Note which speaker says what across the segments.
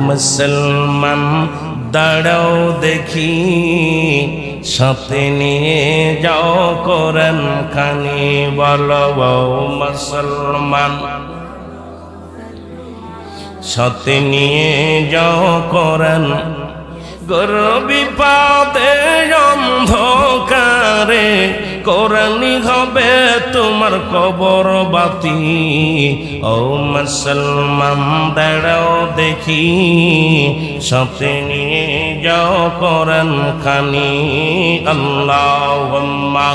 Speaker 1: মুসলমান দাঁড়াও দেখি, সাথে নিয়ে যাও কোরআন খানি। বলো মুসলমান সাথে নিয়ে যাও কোরআন। গরবি পাদে অন্ধকারে কোরআনই হবে তোমার কবর বাতি। ও মুসলমান দাঁড়াও দেখি, সাথে নিয়ে যাও কোরআন খানি। আল্লাহুম্মা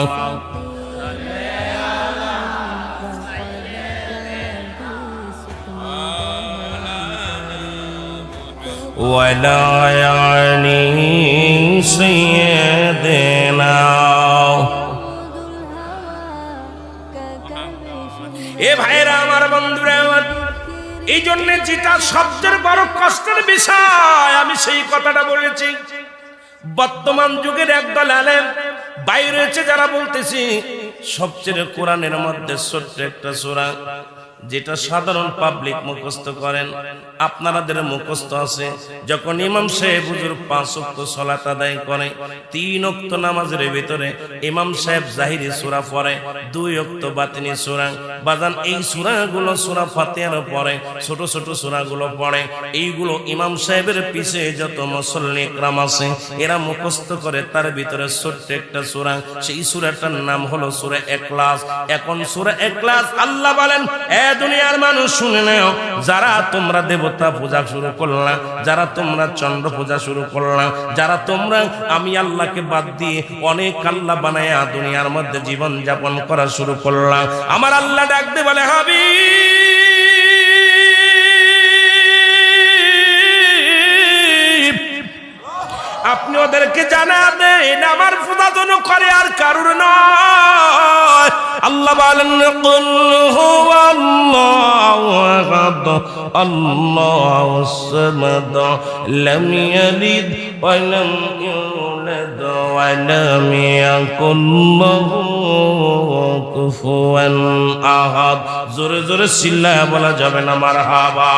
Speaker 1: ওয়ালা ইয়ানি সাইয়্যিদিনা। এ ভাইরা আমার, বন্ধুরা আমার, এই জন্য যেটা সবচেয়ে বড় কষ্টের বিষয় আমি সেই কথাটা বলেছি। বর্তমান যুগের একদল আলেম বাইরে রয়েছে যারা বলতেছি সবচেয়ে কোরআনের মধ্যে ছোট্ট একটা সূরা যেটা সাধারণ পাবলিক মুখস্থ করেন, আপনাদের মুখস্থ আছে। যখন ইমাম সাহেব হুজুর 5 ওয়াক্ত সালাত আদায় করে, 3 ওয়াক্ত নামাজের ভিতরে ইমাম সাহেব জাহিরি সূরা পড়ে, 2 ওয়াক্ত বাতিনি সূরা। বাজান এই সূরাগুলো সূরা ফাতিহার পরে ছোট ছোট সূরাগুলো পড়ে। এইগুলো ইমাম সাহেবের পিছে যত মুসল্লি ইকরাম আছে এরা মুখস্থ করে। তার ভিতরে ছোট্ট একটা সূরা, সেই সূরাটার নাম হলো সূরা ইখলাস। এখন সূরা ইখলাস আল্লাহ বলেন, দুনিয়ার মানুষ শুনে নাও, যারা তোমরা দেবতা পূজা শুরু করলা, যারা তোমরা চন্দ্র পূজা শুরু করলা, যারা তোমরা আমি আল্লাহকে বাদ দিয়ে অনেক আল্লাহ বানায়া দুনিয়ার মধ্যে জীবন যাপন করা শুরু করলা, আমার আল্লাহ ডাকতে বলে, হাবিব আপনি ওদেরকে জানা দেন আমার পূজা যেন করে আর কারুর নয়। আল্লাহ বলেন, কুল হুয়াল্লাহু আহাদ আল্লাহুস সামাদ লাম ইয়ালিদ ওয়া লাম ইউলাদ ওয়া লাম ইয়াকুল লাহু কুফুয়ান আহাদ। জোরে জোরে চিল্লায়া বলা যাবে না মারহাবা।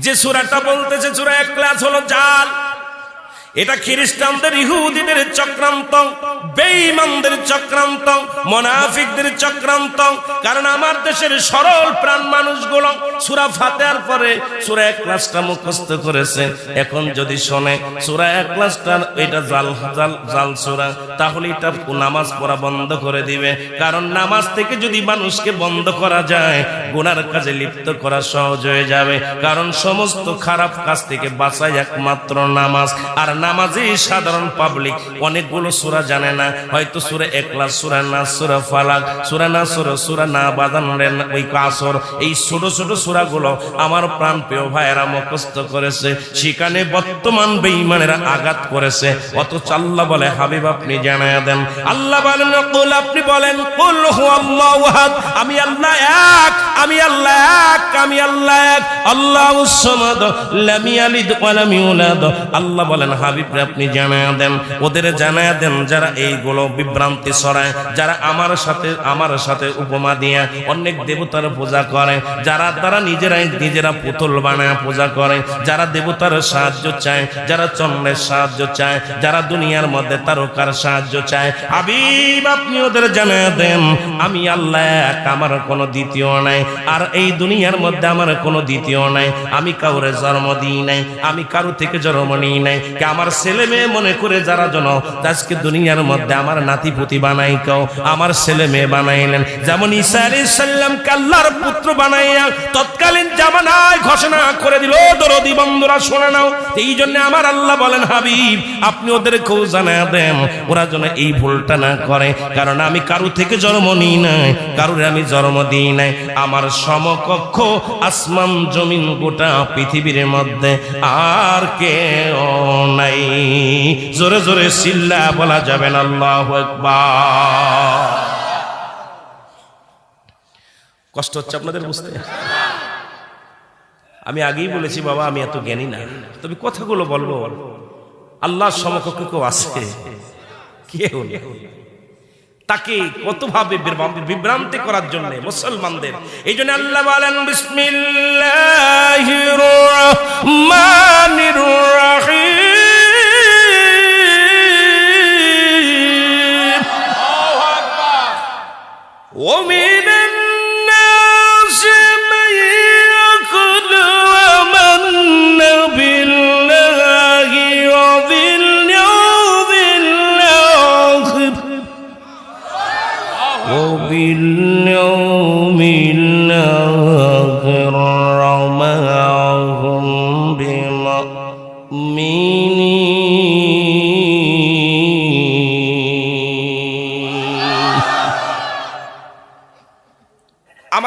Speaker 1: যে সূরাটা বলতেছে সূরা ইখলাস হলো জাল। এটা খ্রিস্টানদের, ইহুদিদের চক্রান্ত, বেঈমানদের চক্রান্ত, মুনাফিকদের চক্রান্ত। কারণ আমার দেশের সরল প্রাণ মানুষগুলো সূরা ফাতিহার পরে সূরা ইখলাসটা মুখস্থ করেছে। এখন যদি শোনে সূরা ইখলাসটা এটা জাল সূরা, তাহলে এটা নামাজ পড়া বন্ধ করে দিবে। কারণ নামাজ থেকে যদি মানুষকে বন্ধ করা যায়, গুনার কাজে লিপ্ত করা সহজ হয়ে যাবে। কারণ সমস্ত খারাপ কাজ থেকে বাঁচায় একমাত্র নামাজ। আর নামাজে সাধারণ পাবলিক অনেকগুলো সূরা জানে না, হয়তো সূরা ইখলাস, সূরা নাস, সূরা ফালাক, সূরা নাসর, সূরা না বাদানের ওই কাসর, এই ছোট ছোট সূরাগুলো আমার প্রাণ প্রিয় ভাইয়েরা মুখস্থ করেছে। সেখানে বর্তমান বেঈমানেরা আঘাত করেছে। অথচ আল্লাহ বলে, হাবিব আপনি জানায়া দেন। আল্লাহ বলেন, কুল আপনি বলেন, কুল হুয়াল্লাহু আহাদ আমি আল্লাহ এক, আমি আল্লাহ এক, আমি আল্লাহ এক, আল্লাহুস সামাদ লাম ইয়ালিদ ওয়া লাম ইউলাদ। আল্লাহ বলেন, হাবিব আপনি জানায়া দেন, ওদের জানায়া দেন যারা এইগুলো বিভ্রান্তি ছড়ায়, যারা আমার সাথে উপমা দিয়ে অনেক দেবতার পূজা করে, যারা তারা নিজেরা পুতুল বানায় পূজা করে, যারা দেবতার সাহায্য চায়, যারা চন্দ্রের সাহায্য চায়, যারা দুনিয়ার মধ্যে তারকার সাহায্য চায়, হাবিব আপনি ওদের জানায়া দেন আমি আল্লাহ এক, আমার কোনো দ্বিতীয় নাই। আর এই দুনিয়ার মধ্যে আমার কোনো দ্বিতীয় নাই। আমি কাউরে জন্ম দিই নাই, আমি কারো থেকে জন্ম নিই নাই। আমার ছেলে মেয়ে মনে করে যারা জন আজকে দুনিয়ার মধ্যে আমার নাতিপুতি বানাই, কেউ আমার ছেলে মেয়ে বানাইলেন। যেমন ঈসা আলাইহিস সালামকে আল্লাহর পুত্র বানাইয়া তৎকালীন জামানায় ঘোষণা করে দিল। দরদি বন্ধুরা শুনে নাও, এই জন্য আমার আল্লাহ বলেন, হাবিব আপনি ওদেরকেও জানায়া দেন ওরা যেন এই ভুলটা না করে। কারণ আমি কারো থেকে জন্ম নিই নাই, কারোর আমি জন্ম দিই নাই। আমার সমকক্ষ আসমান জমিন গোটা পৃথিবীর মধ্যে আর কেউ নাই। জোরে জোরে চিল্লা বলা যাবে না আল্লাহু আকবার। কষ্ট হচ্ছে আপনাদের বুঝতে? আমি আগেই বলেছি বাবা আমি এত জ্ঞানী না, তবে কথাগুলো বলবো। আল্লাহর সমকক্ষ কেউ আছে? কেউ নেই। তাকে কতভাবে বিভ্রান্তি করার জন্য মুসলমানদের। এই জন্য আল্লাহ বলেন, বিসমিল্লাহির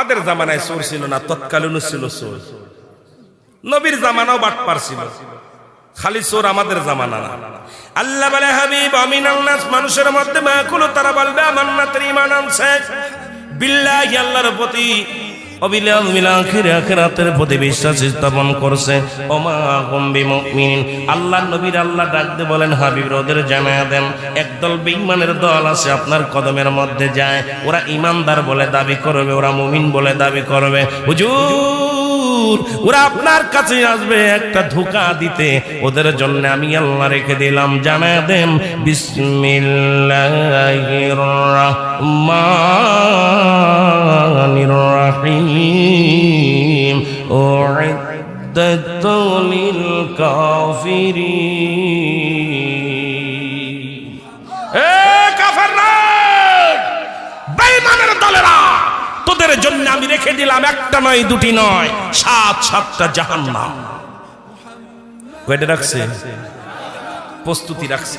Speaker 1: আমাদের জামানায় চোর ছিল না, তৎকালীন ছিল চোর। নবীর জামানাও বাটপার ছিল, খালি চোর আমাদের জামানা না। আল্লাহ বলে হাবিব আমিনাল নাস, মানুষের মধ্যে মাকুল তারা বলবে আমান্নাতের ঈমান আনছে বিল্লাহি, আল্লাহর প্রতি অবিলাল মিল আখিরাতের প্রতি বিশ্বাস স্থাপন করছে। ওমা হুম বিমুমিনিন, আল্লাহর নবীর আল্লাহ ডাকতে বলেন হাবিব ওদের জানায়া দেন, একদল বেঈমানের দল আছে আপনার কদমের মধ্যে যায়, ওরা ঈমানদার বলে দাবি করবে, ওরা মুমিন বলে দাবি করবে, হুজুর ওরা আপনার কাছে আসবে একটা ধোঁকা দিতে, ওদের জন্য আমি আল্লাহ রেখে দিলাম, জানায়া দেন বিসমিল্লাহির রাহমানির রাহিম উইদ্দাত লিল কাফিরিন। এ কাফেররা, বেঈমানের দলেরা, তোদের জন্য আমি রেখে দিলাম একটা নয় দুটি নয় 7-7টা জাহান্নাম। কয়টা রাখছে? প্রস্তুতি রাখছে।